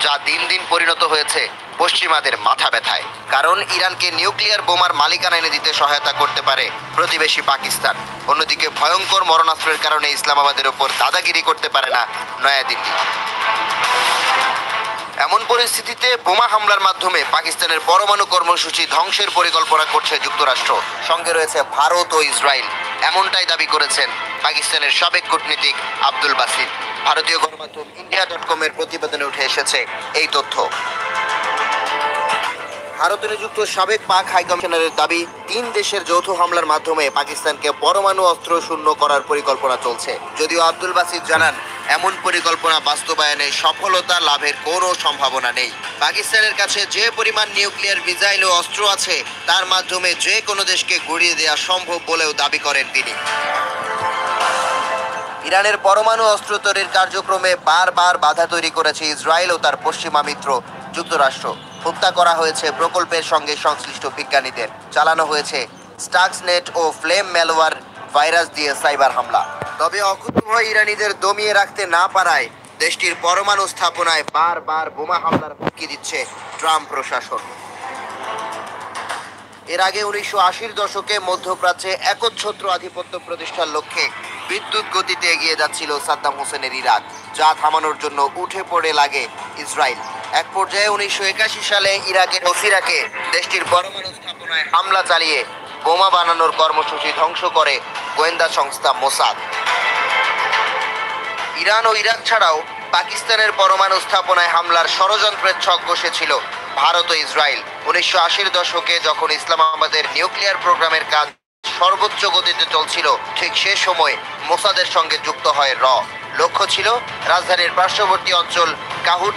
যা দিন দিন পরিণত হয়েছে পশ্চিমাদের মাথা ব্যথায়। কারণ ইরানকে নিউক্লিয়ার বোমার মালিকানা এনে দিতে সহায়তা করতে পারে প্রতিবেশী পাকিস্তান। অন্যদিকে ভয়ঙ্কর মরণাস্ত্রের কারণে ইসলামাবাদের ওপর দাদাগিরি করতে পারে না নয়াদিল্লি। এমন পরিস্থিতিতে বোমা হামলার মাধ্যমে পাকিস্তানের পরমাণু কর্মসূচি ধ্বংসের পরিকল্পনা করছে যুক্তরাষ্ট্র। সঙ্গে রয়েছে ভারত ও ইসরায়েল। এমনটাই দাবি করেছেন পাকিস্তানের সাবেক কূটনীতিক আব্দুল বাসিত। ভারতীয় গণমাধ্যম ইন্ডিয়া.com-এর প্রতিবেদনে উঠে এসেছে এই তথ্য। ভারতে নিযুক্ত সাবেক পাক হাইকমিশনারের দাবি, 3 দেশের যৌথ হামলার মাধ্যমে পাকিস্তানকে পরমাণু অস্ত্র শূন্য করার পরিকল্পনা চলছে। যদিও আব্দুল বাসিত জানান, এমন পরিকল্পনা বাস্তবায়নে সফলতা লাভের কোনো সম্ভাবনা নেই। পাকিস্তানের কাছে যে পরিমাণ নিউক্লিয়ার মিসাইল ও অস্ত্র আছে, তার মাধ্যমে যে কোনো দেশকে গুঁড়িয়ে দেওয়া সম্ভব বলেও দাবি করেন তিনি। ইরানের পরমাণু অস্ত্র তৈরির কার্যক্রমে বারবার বাধা তৈরি করেছে ইসরায়েল ও তার পশ্চিমা মিত্র যুক্তরাষ্ট্র। হত্যা করা হয়েছে প্রকল্পের সঙ্গে সংশ্লিষ্ট বিজ্ঞানীদের। চালানো হয়েছে স্টাক্সনেট ও ফ্লেম ম্যালওয়্যার ভাইরাস দিয়ে সাইবার হামলা। তবে অকুতোভয় ইরানিদের দমিয়ে রাখতে না পারায় দেশটির পরমাণু স্থাপনায় বারবার বোমা হামলার হুমকি দিচ্ছে ট্রাম্প প্রশাসন। এর আগে 1980-র দশকে মধ্যপ্রাচ্যে একচ্ছত্র আধিপত্য প্রতিষ্ঠার লক্ষ্যে বিদ্যুৎ গতিতে এগিয়ে যাচ্ছিল সাদ্দাম হোসেনের ইরাক, যা থামানোর জন্য উঠে পড়ে লাগে ইসরায়েল। এক পর্যায়ে 1981 সালে ইরাকের সিরাকে দেশটির পরমাণু স্থাপনায় হামলা চালিয়ে বোমা বানানোর কর্মসূচি ধ্বংস করে গোয়েন্দা সংস্থা মোসাদ। ইরান ও ইরাক ছাড়াও পাকিস্তানের পরমাণু স্থাপনায় হামলার ষড়যন্ত্রের ছক কষেছিল ভারত ও ইসরায়েল। 1980-র দশকে যখন ইসলামাবাদের নিউক্লিয়ার প্রোগ্রামের কাজ সর্বোচ্চ গতিতে চলছিল, ঠিক সে সময় মোসাদের সঙ্গে যুক্ত হয় লক্ষ্য ছিল রাজধানীর পার্শ্ববর্তী অঞ্চল কাহুটা